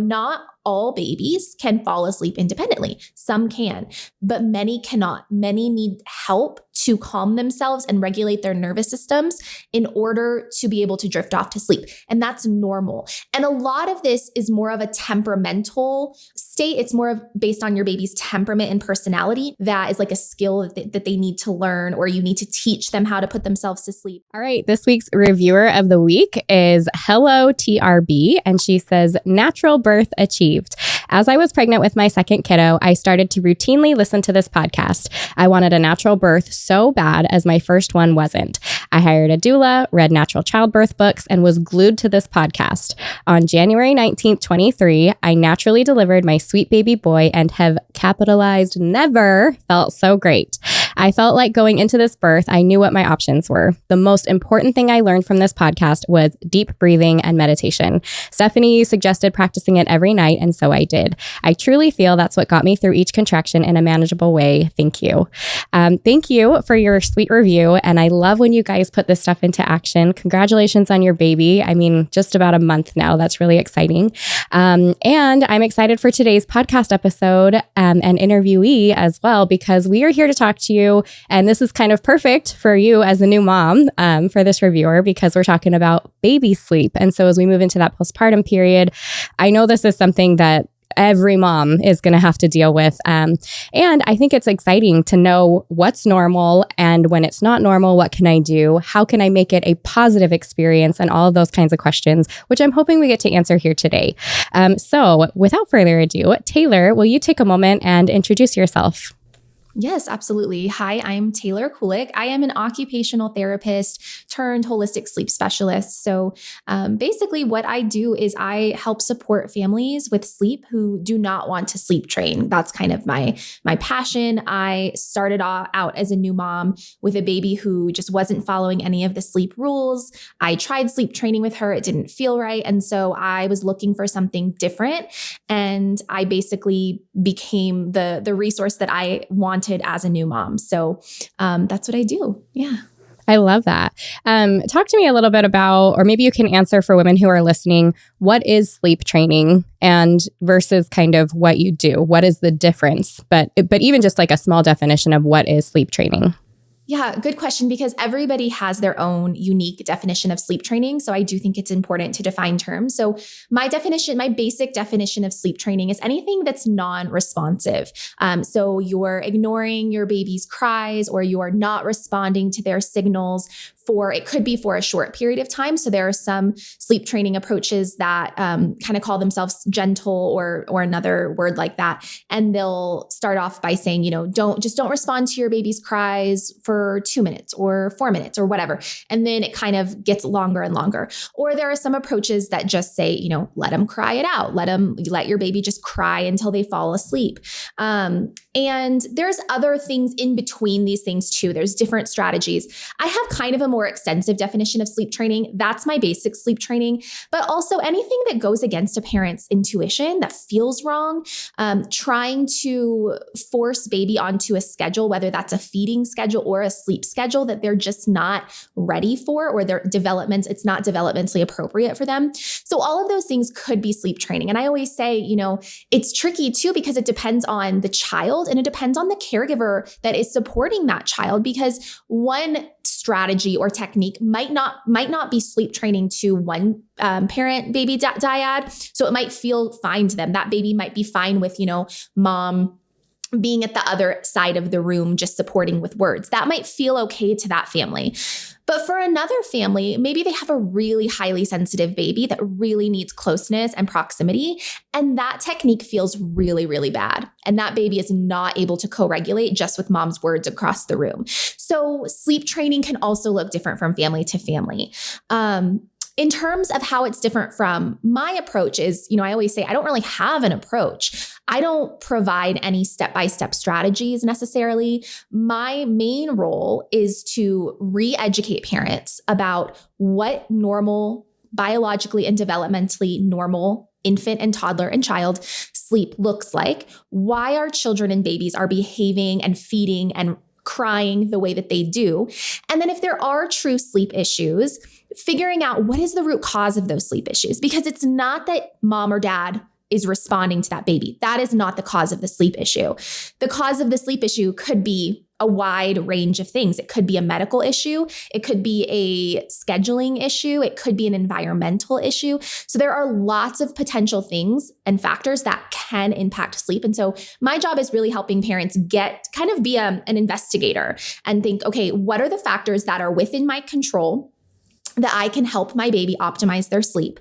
not all babies can fall asleep independently. Some can, but many cannot. Many need help to calm themselves and regulate their nervous systems in order to be able to drift off to sleep. And that's normal. And a lot of this is more of a temperamental state. It's more of based on your baby's temperament and personality. That is like a skill that they need to learn, or you need to teach them how to put themselves to sleep. All right. This week's reviewer of the week is Hello TRB. And she says, natural birth achieved. As I was pregnant with my second kiddo, I started to routinely listen to this podcast. I wanted a natural birth so bad, as my first one wasn't. I hired a doula, read natural childbirth books, and was glued to this podcast. On January 19th, 23, I naturally delivered my sweet baby boy and have capitalized never felt so great. I felt like going into this birth, I knew what my options were. The most important thing I learned from this podcast was deep breathing and meditation. Stephanie suggested practicing it every night, and so I did. I truly feel that's what got me through each contraction in a manageable way. Thank you. Thank you for your sweet review, and I love when you guys put this stuff into action. Congratulations on your baby. I mean, just about a month now. That's really exciting. And I'm excited for today's podcast episode and interviewee as well, because we are here to talk to you. And this is kind of perfect for you as a new mom for this reviewer, because we're talking about baby sleep. And so as we move into that postpartum period, I know this is something that every mom is going to have to deal with. And I think it's exciting to know what's normal, and when it's not normal, what can I do? How can I make it a positive experience? And all of those kinds of questions, which I'm hoping we get to answer here today. So without further ado, Taylor, will you take a moment and introduce yourself? Yes, absolutely. Hi, I'm Taylor Kulik. I am an occupational therapist turned holistic sleep specialist. So basically what I do is I help support families with sleep who do not want to sleep train. That's kind of my passion. I started out as a new mom with a baby who just wasn't following any of the sleep rules. I tried sleep training with her. It didn't feel right. And so I was looking for something different. And I basically became the resource that I wanted as a new mom. So that's what I do. Yeah. I love that. Talk to me a little bit about, or maybe you can answer for women who are listening, what is sleep training and versus kind of what you do? What is the difference? But even just like a small definition of what is sleep training. Yeah, good question, because everybody has their own unique definition of sleep training. So I do think it's important to define terms. So my basic definition of sleep training is anything that's non-responsive. So you're ignoring your baby's cries, or you're not responding to their signals it could be for a short period of time. So there are some sleep training approaches that kind of call themselves gentle or another word like that. And they'll start off by saying, don't respond to your baby's cries for 2 minutes or 4 minutes or whatever. And then it kind of gets longer and longer. Or there are some approaches that just say, let them cry it out. Let your baby just cry until they fall asleep. And there's other things in between these things too. There's different strategies. I have kind of a more extensive definition of sleep training. That's my basic sleep training, but also anything that goes against a parent's intuition that feels wrong, trying to force baby onto a schedule, whether that's a feeding schedule or a sleep schedule that they're just not ready for, or it's not developmentally appropriate for them. So all of those things could be sleep training. And I always say, it's tricky too, because it depends on the child and it depends on the caregiver that is supporting that child, because one strategy or technique might not be sleep training to one parent baby dyad. So it might feel fine to them. That baby might be fine with, mom being at the other side of the room, just supporting with words. That might feel okay to that family. But for another family, maybe they have a really highly sensitive baby that really needs closeness and proximity, and that technique feels really, really bad. And that baby is not able to co-regulate just with mom's words across the room. So sleep training can also look different from family to family. In terms of how it's different from my approach is, I always say I don't really have an approach. I don't provide any step-by-step strategies necessarily. My main role is to re-educate parents about what normal, biologically and developmentally normal infant and toddler and child sleep looks like, why our children and babies are behaving and feeding and crying the way that they do. And then if there are true sleep issues, figuring out what is the root cause of those sleep issues, because it's not that mom or dad is responding to that baby. That is not the cause of the sleep issue. The cause of the sleep issue could be a wide range of things. It could be a medical issue. It could be a scheduling issue. It could be an environmental issue. So there are lots of potential things and factors that can impact sleep. And so my job is really helping parents be an investigator and think, okay, what are the factors that are within my control that I can help my baby optimize their sleep?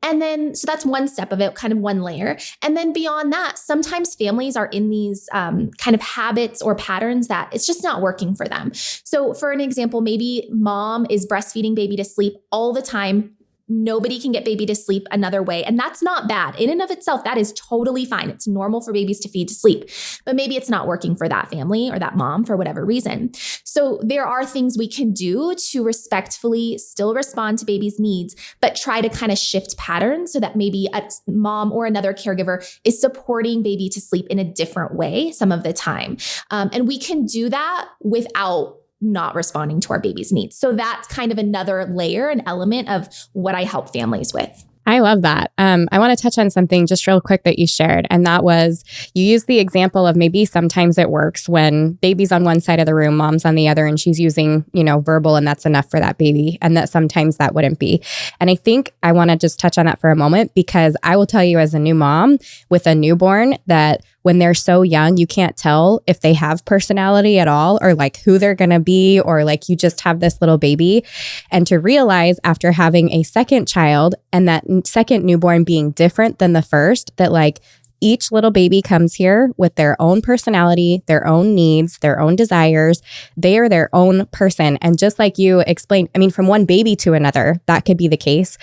And then, so that's one step of it, kind of one layer. And then beyond that, sometimes families are in these kind of habits or patterns that it's just not working for them. So for an example, maybe mom is breastfeeding baby to sleep all the time. Nobody can get baby to sleep another way. And that's not bad. In and of itself, that is totally fine. It's normal for babies to feed to sleep, but maybe it's not working for that family or that mom for whatever reason. So there are things we can do to respectfully still respond to baby's needs, but try to kind of shift patterns so that maybe a mom or another caregiver is supporting baby to sleep in a different way some of the time. And we can do that without not responding to our baby's needs. So that's kind of another layer, an element of what I help families with. I love that. I want to touch on something just real quick that you shared. And that was, you used the example of maybe sometimes it works when baby's on one side of the room, mom's on the other, and she's using, verbal, and that's enough for that baby. And that sometimes that wouldn't be. And I think I want to just touch on that for a moment, because I will tell you as a new mom with a newborn that when they're so young, you can't tell if they have personality at all, or like who they're going to be, or like you just have this little baby. And to realize after having a second child and that second newborn being different than the first, that like each little baby comes here with their own personality, their own needs, their own desires. They are their own person. And just like you explained, from one baby to another, that could be the case.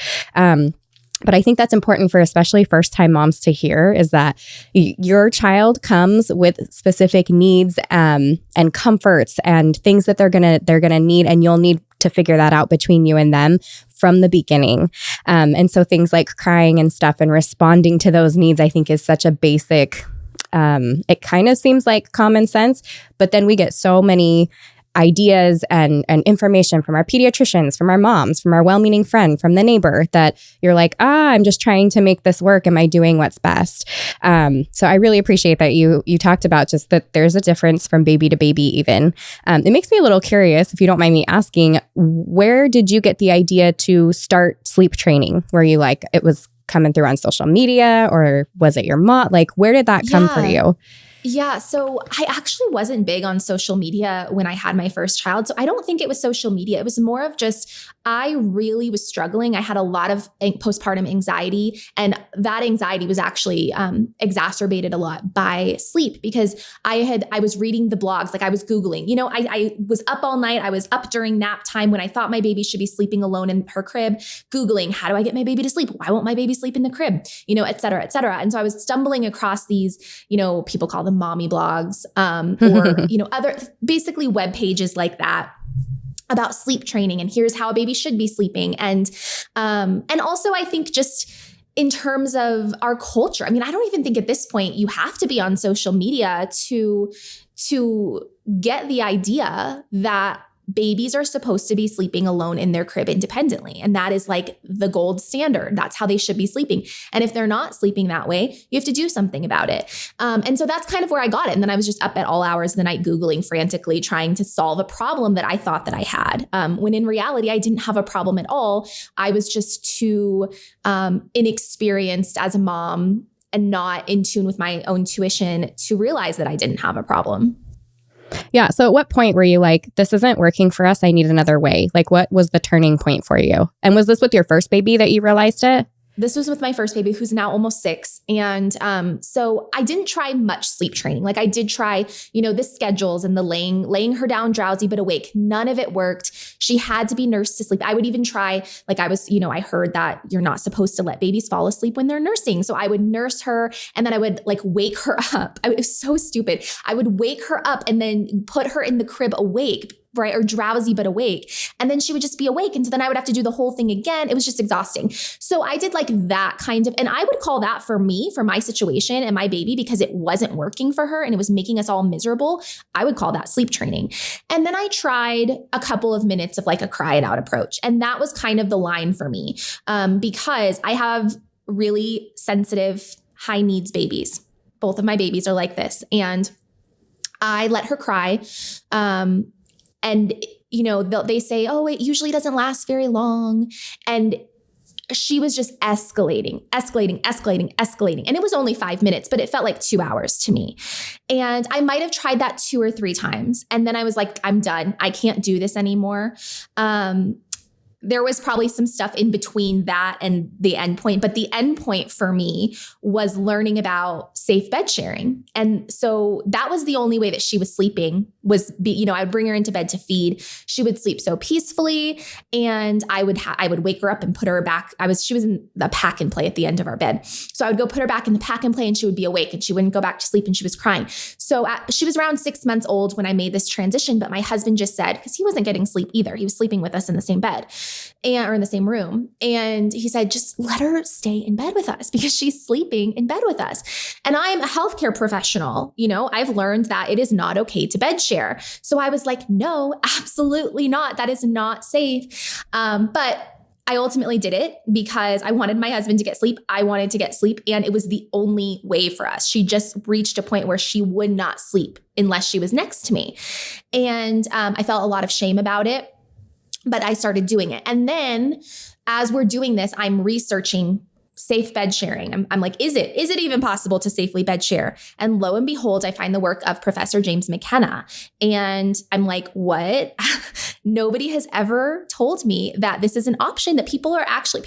But I think that's important for especially first-time moms to hear, is that your child comes with specific needs and comforts and things that they're gonna need, and you'll need to figure that out between you and them from the beginning. And so things like crying and stuff and responding to those needs, I think, is such a basic. It kind of seems like common sense, but then we get so many ideas and information from our pediatricians, from our moms, from our well-meaning friend, from the neighbor, that you're like, I'm just trying to make this work. Am I doing what's best? So I really appreciate that you talked about just that there's a difference from baby to baby even. It makes me a little curious, if you don't mind me asking, where did you get the idea to start sleep training? Were you like, it was coming through on social media, or was it your mom? Like, where did that come for you? Yeah. So I actually wasn't big on social media when I had my first child. So I don't think it was social media. It was more of just, I really was struggling. I had a lot of postpartum anxiety, and that anxiety was actually exacerbated a lot by sleep, because I was reading the blogs, like I was Googling, I was up all night. I was up during nap time when I thought my baby should be sleeping alone in her crib, Googling, how do I get my baby to sleep? Why won't my baby sleep in the crib? Et cetera, et cetera. And so I was stumbling across these, people call them mommy blogs, or, other basically web pages like that about sleep training, and here's how a baby should be sleeping. And also I think just in terms of our culture, I don't even think at this point you have to be on social media to get the idea that babies are supposed to be sleeping alone in their crib independently. And that is like the gold standard. That's how they should be sleeping. And if they're not sleeping that way, you have to do something about it. And so that's kind of where I got it. And then I was just up at all hours of the night, Googling frantically, trying to solve a problem that I thought that I had. When in reality, I didn't have a problem at all. I was just too inexperienced as a mom and not in tune with my own tuition to realize that I didn't have a problem. Yeah. So at what point were you like, this isn't working for us, I need another way? Like, what was the turning point for you? And was this with your first baby that you realized it? This was with my first baby, who's now almost 6. And so I didn't try much sleep training. Like I did try, the schedules and the laying her down drowsy but awake. None of it worked. She had to be nursed to sleep. I would even try, like I heard that you're not supposed to let babies fall asleep when they're nursing. So I would nurse her, and then I would like wake her up. It was so stupid. I would wake her up and then put her in the crib awake, right? Or drowsy, but awake. And then she would just be awake. And so then I would have to do the whole thing again. It was just exhausting. So I did like that kind of, and I would call that for me, for my situation and my baby, because it wasn't working for her and it was making us all miserable. I would call that sleep training. And then I tried a couple of minutes of like a cry it out approach. And that was kind of the line for me, because I have really sensitive, high needs babies. Both of my babies are like this. And I let her cry. And, they say, oh, it usually doesn't last very long. And she was just escalating. And it was only 5 minutes, but it felt like 2 hours to me. And I might have tried that 2 or 3 times. And then I was like, I'm done. I can't do this anymore. There was probably some stuff in between that and the end point, but the end point for me was learning about safe bed sharing. And so that was the only way that she was sleeping I would bring her into bed to feed. She would sleep so peacefully, and I would wake her up and put her back. She was in the pack and play at the end of our bed. So I would go put her back in the pack and play, and she would be awake and she wouldn't go back to sleep, and she was crying. So she was around 6 months old when I made this transition, but my husband just said, because he wasn't getting sleep either. He was sleeping with us in the same bed or in the same room. And he said, just let her stay in bed with us because she's sleeping in bed with us. And I'm a healthcare professional. I've learned that it is not okay to bed share. So I was like, no, absolutely not. That is not safe. But I ultimately did it because I wanted my husband to get sleep. I wanted to get sleep. And it was the only way for us. She just reached a point where she would not sleep unless she was next to me. And I felt a lot of shame about it. But I started doing it. And then as we're doing this, I'm researching safe bed sharing. I'm like, is it even possible to safely bed share? And lo and behold, I find the work of Professor James McKenna. And I'm like, what? Nobody has ever told me that this is an option, that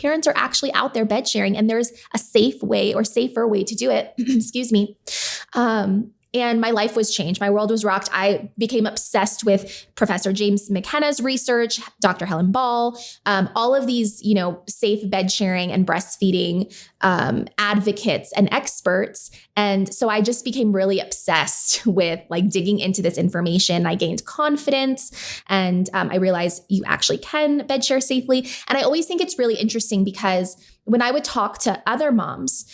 parents are actually out there bed sharing, and there's a safe way or safer way to do it. Excuse me. And my life was changed. My world was rocked. I became obsessed with Professor James McKenna's research, Dr. Helen Ball, all of these, safe bed sharing and breastfeeding advocates and experts. And so I just became really obsessed with digging into this information. I gained confidence, and I realized you actually can bed share safely. And I always think it's really interesting because when I would talk to other moms,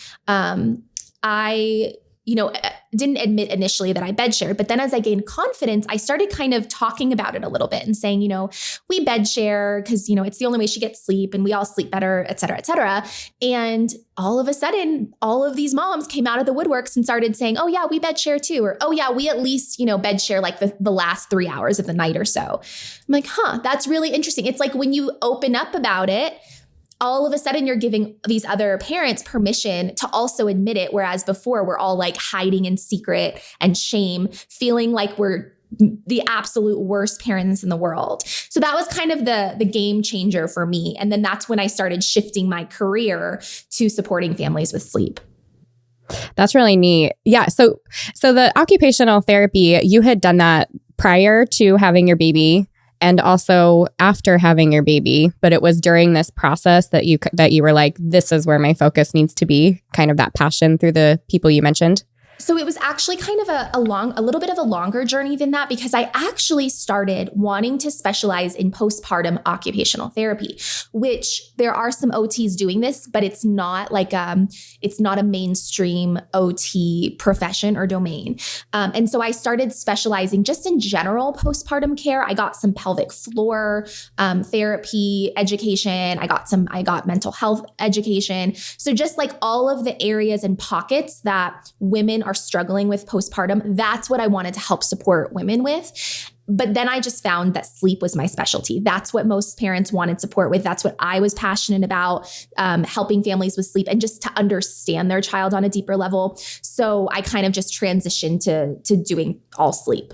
I didn't admit initially that I bed shared, but then as I gained confidence, I started kind of talking about it a little bit and saying, we bed share because, it's the only way she gets sleep and we all sleep better, et cetera, et cetera. And all of a sudden, all of these moms came out of the woodworks and started saying, oh yeah, we bed share too. Or, oh yeah, we at least, bed share the last 3 hours of the night or so. I'm like, that's really interesting. It's like when you open up about it, all of a sudden you're giving these other parents permission to also admit it. Whereas before we're all hiding in secret and shame, feeling like we're the absolute worst parents in the world. So that was kind of the game changer for me. And then that's when I started shifting my career to supporting families with sleep. That's really neat. Yeah. So the occupational therapy, you had done that prior to having your baby and also after having your baby, but it was during this process that you were like, this is where my focus needs to be, kind of that passion through the people you mentioned. So it was actually kind of a little bit of a longer journey than that, because I actually started wanting to specialize in postpartum occupational therapy, which there are some OTs doing this, but it's not it's not a mainstream OT profession or domain. And so I started specializing just in general postpartum care. I got some pelvic floor therapy education. I got mental health education. So just all of the areas and pockets that women are struggling with postpartum, that's what I wanted to help support women with. But then I just found that sleep was my specialty. That's what most parents wanted support with. That's what I was passionate about, helping families with sleep and just to understand their child on a deeper level. So I kind of just transitioned to doing all sleep.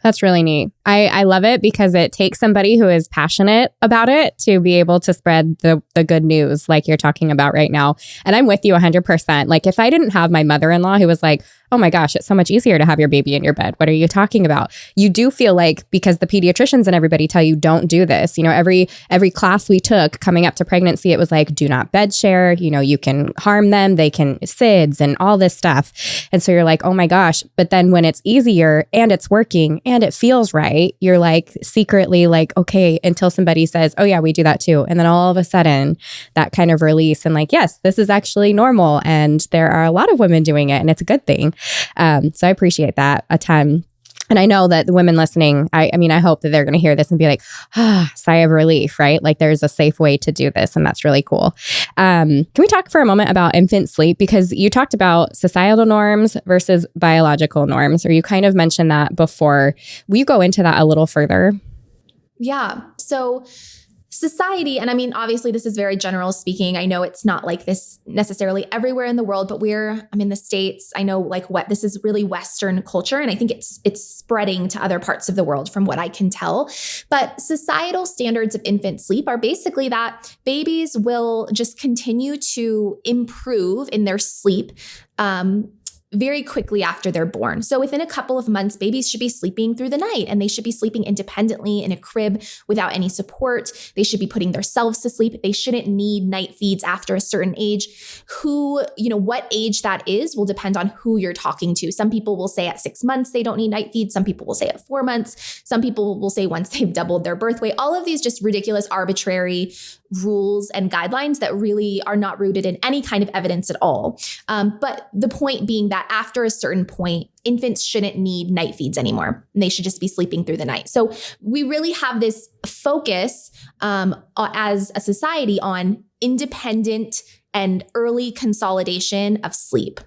That's really neat. I love it because it takes somebody who is passionate about it to be able to spread the good news like you're talking about right now. And I'm with you 100%. If I didn't have my mother-in-law who was like, oh my gosh, it's so much easier to have your baby in your bed. What are you talking about? You do feel because the pediatricians and everybody tell you don't do this. Every class we took coming up to pregnancy, it was like, do not bed share. You can harm them. They can SIDS and all this stuff. And so you're like, oh my gosh. But then when it's easier and it's working and it feels right, you're secretly okay, until somebody says, oh yeah, we do that too. And then all of a sudden that kind of release and yes, this is actually normal. And there are a lot of women doing it and it's a good thing. So I appreciate that a ton. And I know that the women listening, I mean, I hope that they're going to hear this and be like, sigh of relief, right? Like there's a safe way to do this. And that's really cool. Can we talk for a moment about infant sleep? Because you talked about societal norms versus biological norms, or you kind of mentioned that before. Will you go into that a little further? Yeah. So society, and I mean, obviously this is very general speaking. I know it's not like this necessarily everywhere in the world, but I'm in the States. I know like this is really Western culture. And I think it's spreading to other parts of the world from what I can tell. But societal standards of infant sleep are basically that babies will just continue to improve in their sleep, very quickly after they're born. So within a couple of months, babies should be sleeping through the night, and they should be sleeping independently in a crib without any support. They should be putting themselves to sleep. They shouldn't need night feeds after a certain age. What age that is will depend on who you're talking to. Some people will say at 6 months, they don't need night feeds. Some people will say at 4 months. Some people will say once they've doubled their birth weight. All of these just ridiculous, arbitrary rules and guidelines that really are not rooted in any kind of evidence at all. But the point being that after a certain point, infants shouldn't need night feeds anymore, and they should just be sleeping through the night. So we really have this focus as a society on independent and early consolidation of sleep,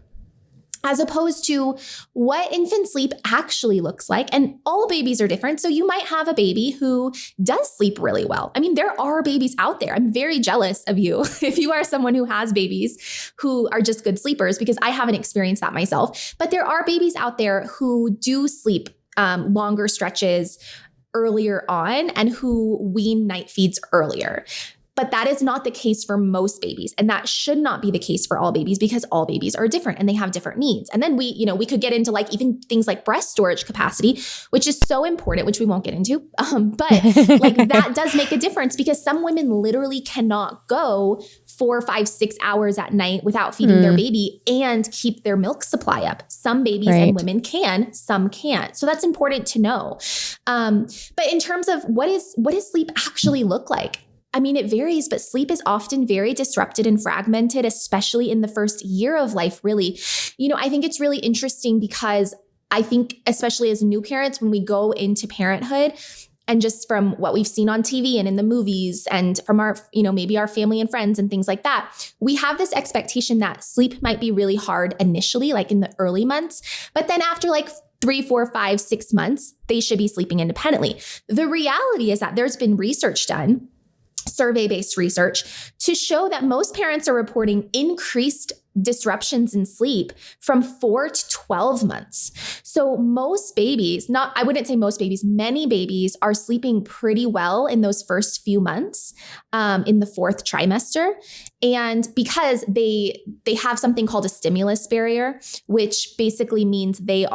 as opposed to what infant sleep actually looks like. And all babies are different. So you might have a baby who does sleep really well. I mean, there are babies out there. I'm very jealous of you if you are someone who has babies who are just good sleepers, because I haven't experienced that myself. But there are babies out there who do sleep longer stretches earlier on and who wean night feeds earlier. But that is not the case for most babies. And that should not be the case for all babies, because all babies are different and they have different needs. And then we could get into like even things like breast storage capacity, which is so important, which we won't get into. But like that does make a difference, because some women literally cannot go 4, 5, 6 hours at night without feeding their baby and keep their milk supply up. Some babies and women can, some can't. So that's important to know. But in terms of what does sleep actually look like? I mean, it varies, but sleep is often very disrupted and fragmented, especially in the first year of life, really. I think it's really interesting because I think, especially as new parents, when we go into parenthood, and just from what we've seen on TV and in the movies and from our, maybe our family and friends and things like that, we have this expectation that sleep might be really hard initially, like in the early months, but then after like 3, 4, 5, 6 months, they should be sleeping independently. The reality is that there's been research done, survey-based research, to show that most parents are reporting increased disruptions in sleep from 4 to 12 months. So most babies, I wouldn't say most babies, many babies are sleeping pretty well in those first few months, in the 4th trimester. And because they have something called a stimulus barrier, which basically means their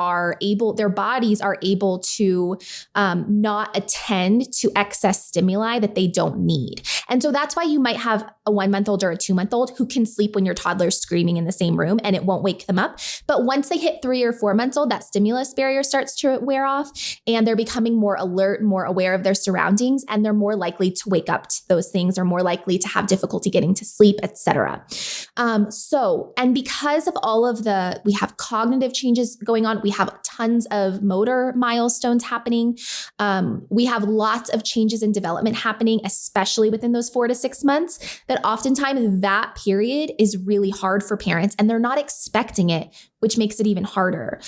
bodies are able to not attend to excess stimuli that they don't need. And so that's why you might have a 1-month-old or a 2-month-old who can sleep when your toddler's screaming in the same room and it won't wake them up. But once they hit 3 or 4 months old, that stimulus barrier starts to wear off and they're becoming more alert, more aware of their surroundings, and they're more likely to wake up to those things, or more likely to have difficulty getting to sleep, etc. And because of all of we have cognitive changes going on, we have tons of motor milestones happening. We have lots of changes in development happening, especially within those 4 to 6 months, that oftentimes that period is really hard for parents and they're not expecting it, which makes it even harder.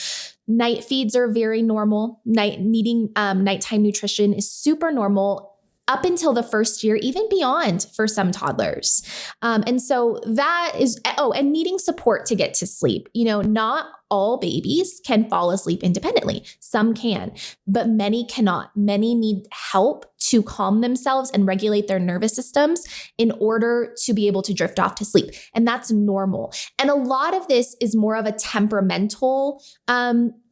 Night feeds are very normal. Needing nighttime nutrition is super normal up until the first year, even beyond for some toddlers. And so that is, and needing support to get to sleep. Not all babies can fall asleep independently. Some can, but many cannot. Many need help to calm themselves and regulate their nervous systems in order to be able to drift off to sleep. And that's normal. And a lot of this is more of a temperamental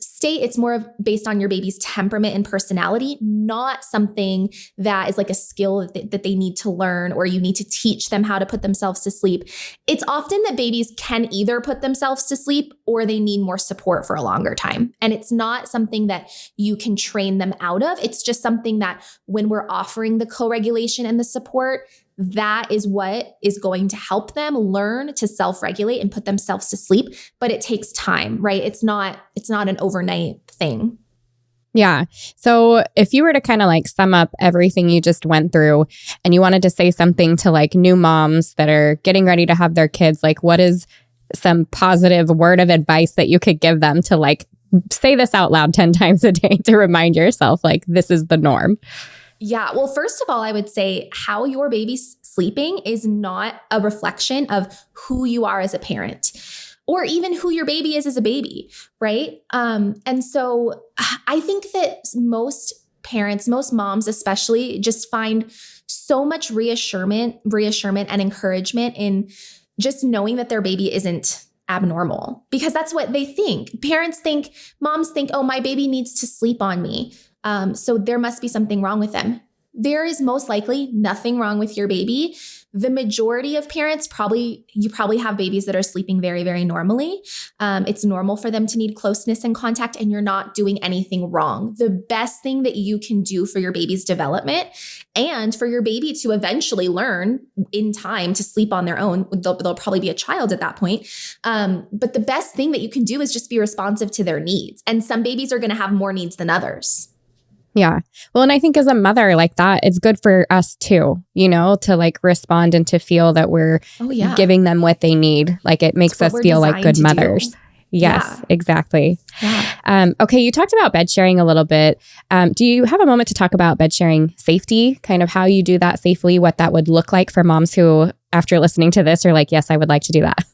state. It's more of based on your baby's temperament and personality, not something that is like a skill that they need to learn, or you need to teach them how to put themselves to sleep. It's often that babies can either put themselves to sleep or they need more support for a longer time. And it's not something that you can train them out of. It's just something that when we're offering the co-regulation and the support, that is what is going to help them learn to self-regulate and put themselves to sleep. But it takes time, right? It's not an overnight thing. Yeah. So if you were to kind of like sum up everything you just went through and you wanted to say something to like new moms that are getting ready to have their kids, like what is some positive word of advice that you could give them to like say this out loud 10 times a day to remind yourself like this is the norm? Yeah. Well, first of all, I would say how your baby's sleeping is not a reflection of who you are as a parent, or even who your baby is as a baby, right? And so I think that most parents, most moms especially, just find so much reassurance and encouragement in just knowing that their baby isn't abnormal, because that's what they think. Moms think, oh, my baby needs to sleep on me. So there must be something wrong with them. There is most likely nothing wrong with your baby. The majority of parents you probably have babies that are sleeping very, very normally. It's normal for them to need closeness and contact, and you're not doing anything wrong. The best thing that you can do for your baby's development and for your baby to eventually learn in time to sleep on their own, they'll probably be a child at that point. But the best thing that you can do is just be responsive to their needs. And some babies are going to have more needs than others. Yeah. Well, and I think as a mother like that, it's good for us too, to like respond and to feel that we're giving them what they need. Like it makes us feel like good mothers. Yes, exactly. Yeah. Okay. You talked about bed sharing a little bit. Do you have a moment to talk about bed sharing safety, kind of how you do that safely, what that would look like for moms who, after listening to this, are like, yes, I would like to do that?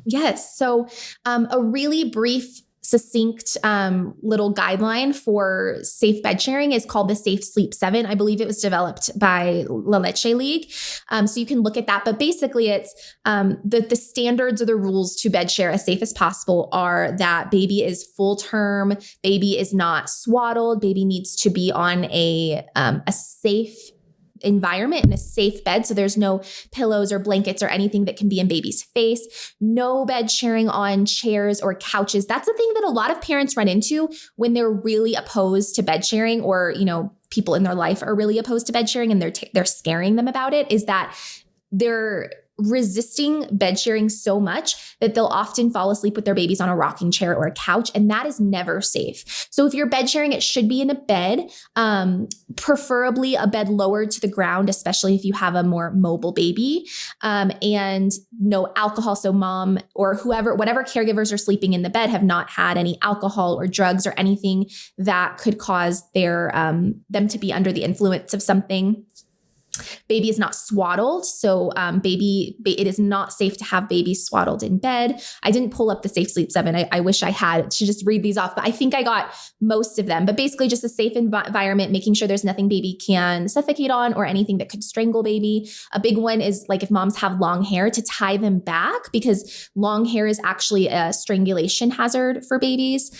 Yes. So a really brief, succinct little guideline for safe bed sharing is called the Safe Sleep 7. I believe it was developed by La Leche League. So you can look at that. But basically it's the standards or the rules to bed share as safe as possible are that baby is full term, baby is not swaddled, baby needs to be on a safe environment in a safe bed. So there's no pillows or blankets or anything that can be in baby's face. No bed sharing on chairs or couches. That's the thing that a lot of parents run into when they're really opposed to bed sharing, or, people in their life are really opposed to bed sharing and they're scaring them about it, is that they're resisting bed sharing so much that they'll often fall asleep with their babies on a rocking chair or a couch. And that is never safe. So if you're bed sharing, it should be in a bed, preferably a bed lowered to the ground, especially if you have a more mobile baby, and no alcohol. So mom or whatever caregivers are sleeping in the bed have not had any alcohol or drugs or anything that could cause them to be under the influence of something. Baby is not swaddled. So it is not safe to have babies swaddled in bed. I didn't pull up the Safe Sleep 7. I wish I had to just read these off, but I think I got most of them. But basically just a safe environment, making sure there's nothing baby can suffocate on or anything that could strangle baby. A big one is like if moms have long hair, to tie them back, because long hair is actually a strangulation hazard for babies.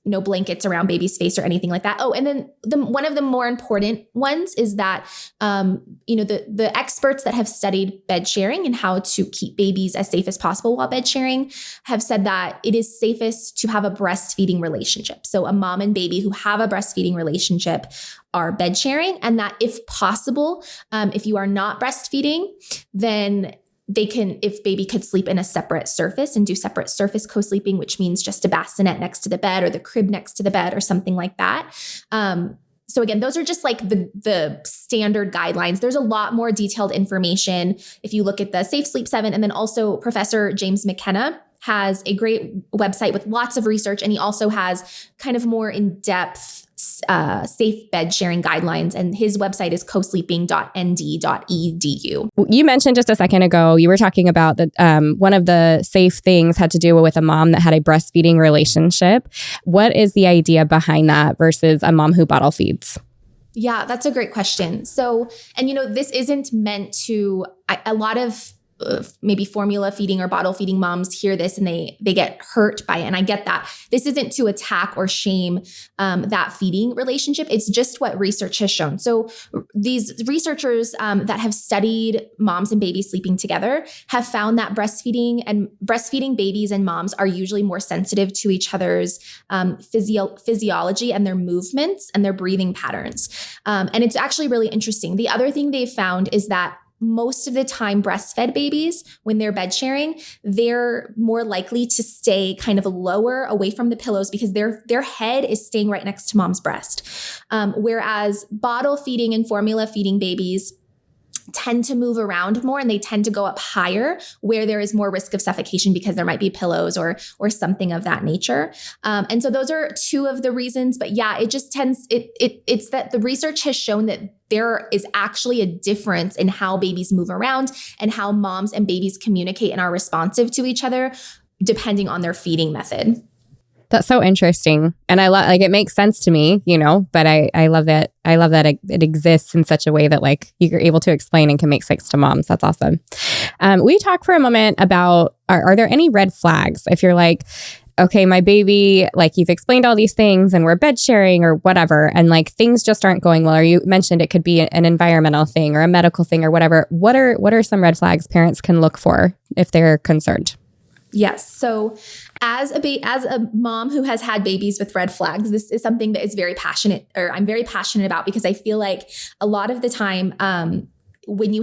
No blankets around baby's face or anything like that. Oh, and then one of the more important ones is that, the experts that have studied bed sharing and how to keep babies as safe as possible while bed sharing have said that it is safest to have a breastfeeding relationship. So a mom and baby who have a breastfeeding relationship are bed sharing, and that if possible, if you are not breastfeeding, then if baby could sleep in a separate surface and do separate surface co-sleeping, which means just a bassinet next to the bed or the crib next to the bed or something like that. So again, those are just like the standard guidelines. There's a lot more detailed information if you look at the Safe Sleep 7. And then also Professor James McKenna has a great website with lots of research. And he also has kind of more in-depth safe bed sharing guidelines. And his website is cosleeping.nd.edu. You mentioned just a second ago, you were talking about that one of the safe things had to do with a mom that had a breastfeeding relationship. What is the idea behind that versus a mom who bottle feeds? Yeah, that's a great question. So, and this isn't meant to, a lot of maybe formula feeding or bottle feeding moms hear this and they get hurt by it. And I get that. This isn't to attack or shame that feeding relationship. It's just what research has shown. So these researchers that have studied moms and babies sleeping together have found that breastfeeding babies and moms are usually more sensitive to each other's physiology and their movements and their breathing patterns. And it's actually really interesting. The other thing they've found is that most of the time breastfed babies, when they're bed sharing, they're more likely to stay kind of lower away from the pillows because their head is staying right next to mom's breast. Whereas bottle feeding and formula feeding babies tend to move around more and they tend to go up higher where there is more risk of suffocation because there might be pillows or something of that nature. And so those are two of the reasons. But yeah, it just tends, it's that the research has shown that there is actually a difference in how babies move around and how moms and babies communicate and are responsive to each other depending on their feeding method. That's so interesting. And I love, like, it makes sense to me, but I love that. I love that it exists in such a way that like you're able to explain and can make sense to moms. That's awesome. We talk for a moment about, are there any red flags? If you're like, okay, my baby, like you've explained all these things and we're bed sharing or whatever, and like things just aren't going well, or you mentioned it could be an environmental thing or a medical thing or whatever. What are some red flags parents can look for if they're concerned? Yes. So as a mom who has had babies with red flags, this is something that is I'm very passionate about because I feel like a lot of the time, when you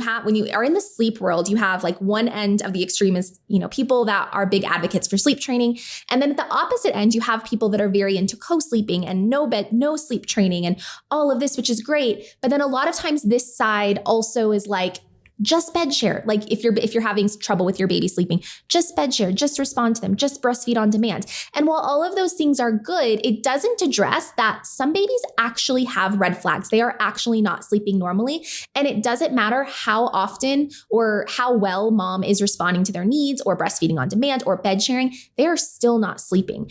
are in the sleep world, you have like one end of the extreme is, people that are big advocates for sleep training. And then at the opposite end, you have people that are very into co-sleeping and no sleep training and all of this, which is great. But then a lot of times this side also is like, just bed share. Like if you're having trouble with your baby sleeping, just bed share, just respond to them, just breastfeed on demand. And while all of those things are good, it doesn't address that some babies actually have red flags. They are actually not sleeping normally. And it doesn't matter how often or how well mom is responding to their needs or breastfeeding on demand or bed sharing, they are still not sleeping.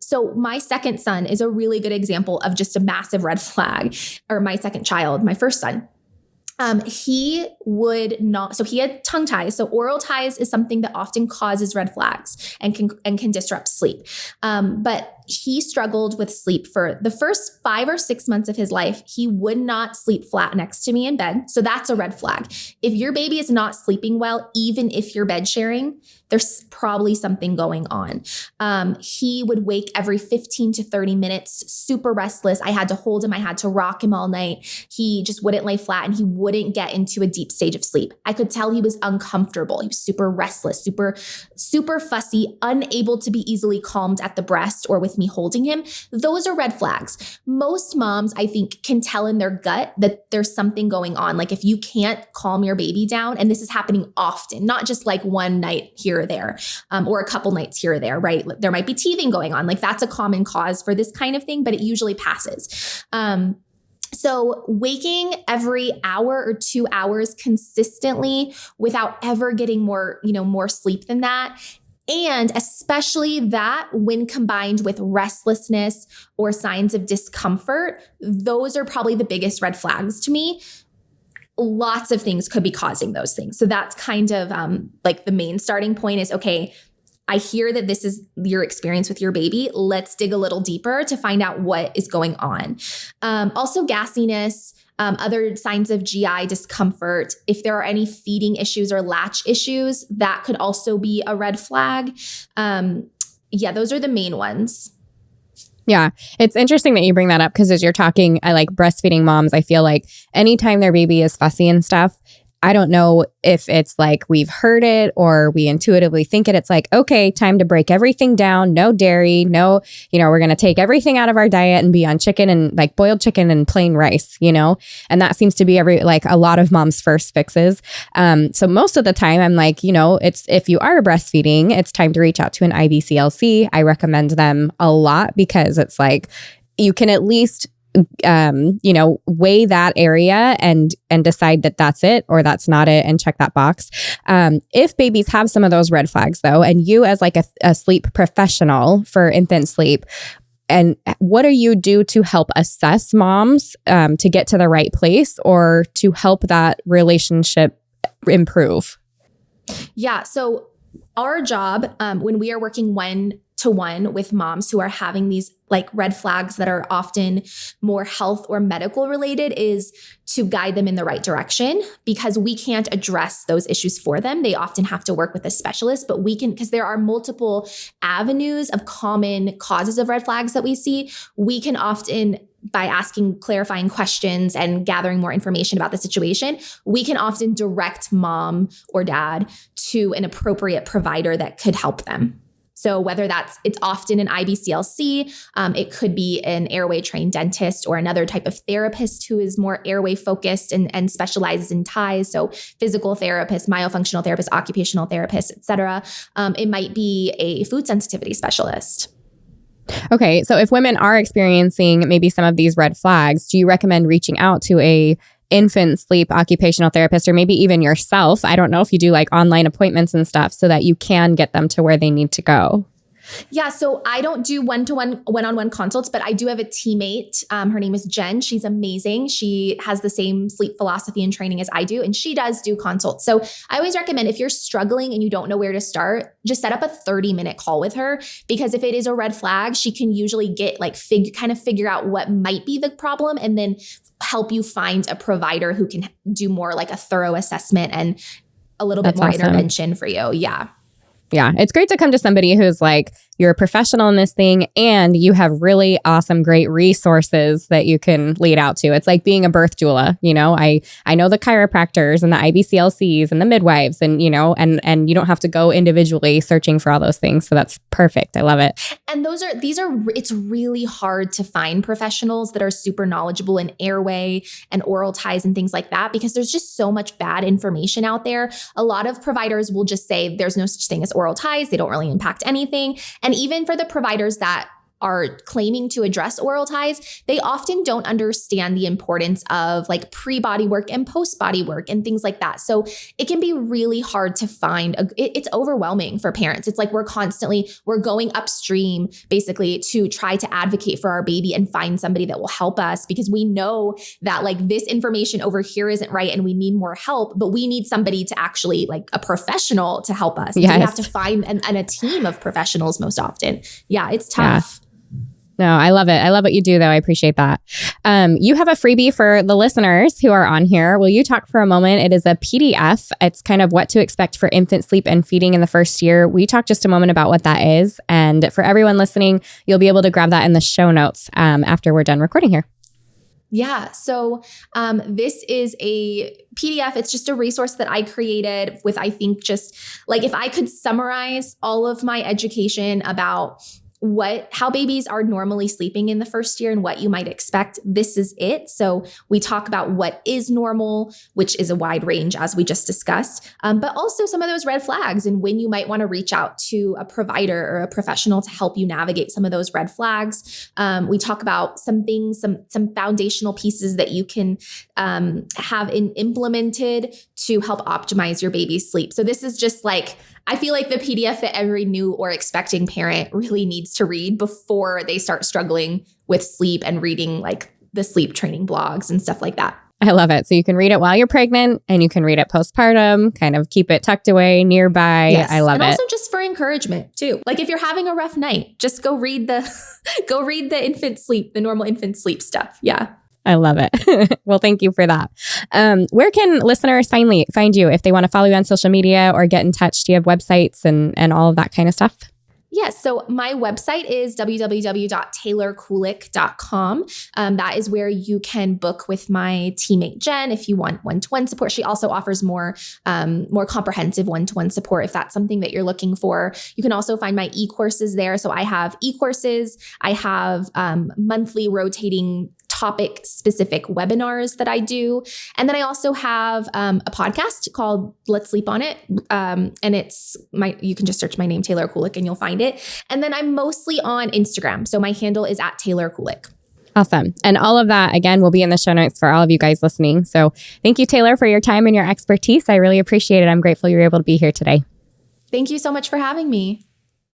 So my second son is a really good example of just a massive red flag, or my second child, my first son. He would not, so he had tongue ties. So oral ties is something that often causes red flags and can disrupt sleep. But he struggled with sleep for the first 5 or 6 months of his life. He would not sleep flat next to me in bed. So that's a red flag. If your baby is not sleeping well, even if you're bed sharing, there's probably something going on. He would wake every 15 to 30 minutes, super restless. I had to hold him. I had to rock him all night. He just wouldn't lay flat and he wouldn't get into a deep stage of sleep. I could tell he was uncomfortable. He was super restless, super fussy, unable to be easily calmed at the breast or with me holding him. Those are red flags. Most moms, I think, can tell in their gut that there's something going on. Like if you can't calm your baby down, and this is happening often, not just like one night here or there, or a couple nights here or there, right? There might be teething going on. Like that's a common cause for this kind of thing, but it usually passes. So waking every hour or 2 hours consistently without ever getting more sleep than that. And especially that when combined with restlessness or signs of discomfort, those are probably the biggest red flags to me. Lots of things could be causing those things. So that's kind of like the main starting point is, okay, I hear that this is your experience with your baby. Let's dig a little deeper to find out what is going on. Also gassiness, other signs of GI discomfort. If there are any feeding issues or latch issues, that could also be a red flag. Those are the main ones. Yeah, it's interesting that you bring that up because as you're talking, I like breastfeeding moms. I feel like anytime their baby is fussy and stuff, I don't know if it's like we've heard it or we intuitively think it. It's like, okay, time to break everything down. No dairy, no, we're going to take everything out of our diet and be on chicken and like boiled chicken and plain rice, and that seems to be a lot of moms' first fixes. So most of the time I'm like, it's, if you are breastfeeding, it's time to reach out to an IBCLC. I recommend them a lot because it's like, you can at least weigh that area and decide that that's it or that's not it and check that box. If babies have some of those red flags though, and you as like a sleep professional for infant sleep, and what do you do to help assess moms to get to the right place or to help that relationship improve? Yeah. So our job when we are working one-to-one with moms who are having these like red flags that are often more health or medical related is to guide them in the right direction because we can't address those issues for them. They often have to work with a specialist, but we can, because there are multiple avenues of common causes of red flags that we see, we can often by asking clarifying questions and gathering more information about the situation, we can often direct mom or dad to an appropriate provider that could help them. So whether it's often an IBCLC, it could be an airway trained dentist or another type of therapist who is more airway focused and specializes in ties. So physical therapist, myofunctional therapist, occupational therapist, et cetera. It might be a food sensitivity specialist. Okay. So if women are experiencing maybe some of these red flags, do you recommend reaching out to a infant sleep occupational therapist or maybe even yourself? I don't know if you do like online appointments and stuff so that you can get them to where they need to go. Yeah, so I don't do one-on-one consults, but I do have a teammate. Her name is Jen. She's amazing. She has the same sleep philosophy and training as I do, and she does do consults. So I always recommend if you're struggling and you don't know where to start, just set up a 30-minute call with her, because if it is a red flag, she can usually get figure out what might be the problem and then help you find a provider who can do more like a thorough assessment and a little bit more intervention for you. Yeah. Yeah. It's great to come to somebody who's like, you're a professional in this thing and you have really awesome, great resources that you can lead out to. It's like being a birth doula. You know, I know the chiropractors and the IBCLCs and the midwives and, you know, and you don't have to go individually searching for all those things. So that's perfect. I love it. And it's really hard to find professionals that are super knowledgeable in airway and oral ties and things like that, because there's just so much bad information out there. A lot of providers will just say there's no such thing as oral ties. They don't really impact anything. And even for the providers that are claiming to address oral ties, they often don't understand the importance of like pre-body work and post-body work and things like that. So it can be really hard to find. It's overwhelming for parents. It's like we're going upstream basically to try to advocate for our baby and find somebody that will help us, because we know that like this information over here isn't right and we need more help, but we need somebody to actually like a professional to help us. Yes. So we have to find a team of professionals most often. Yeah, it's tough. Yeah. No, I love it. I love what you do, though. I appreciate that. You have a freebie for the listeners who are on here. Will you talk for a moment? It is a PDF. It's kind of what to expect for infant sleep and feeding in the first year. Will you talk just a moment about what that is? And for everyone listening, you'll be able to grab that in the show notes after we're done recording here. Yeah. So this is a PDF. It's just a resource that I created with, I think, just like if I could summarize all of my education about how babies are normally sleeping in the first year and what you might expect, this is it. So we talk about what is normal, which is a wide range as we just discussed, but also some of those red flags and when you might want to reach out to a provider or a professional to help you navigate some of those red flags. We talk about some things, some foundational pieces that you can have implemented to help optimize your baby's sleep. So this is just like, I feel like the PDF that every new or expecting parent really needs to read before they start struggling with sleep and reading like the sleep training blogs and stuff like that. I love it. So you can read it while you're pregnant and you can read it postpartum, kind of keep it tucked away nearby. Yes. I love it. And also just for encouragement too. Like if you're having a rough night, just go read the infant sleep, the normal infant sleep stuff. Yeah. I love it. Well, thank you for that. Where can listeners find you if they want to follow you on social media or get in touch? Do you have websites and all of that kind of stuff? Yes. So my website is www.taylorkulik.com. That is where you can book with my teammate, Jen, if you want one-to-one support. She also offers more comprehensive one-to-one support if that's something that you're looking for. You can also find my e-courses there. So I have e-courses. I have monthly rotating topic specific webinars that I do. And then I also have a podcast called Let's Sleep on It. And you can just search my name, Taylor Kulik, and you'll find it. And then I'm mostly on Instagram. So my handle is @TaylorKulik. Awesome. And all of that, again, will be in the show notes for all of you guys listening. So thank you, Taylor, for your time and your expertise. I really appreciate it. I'm grateful you were able to be here today. Thank you so much for having me.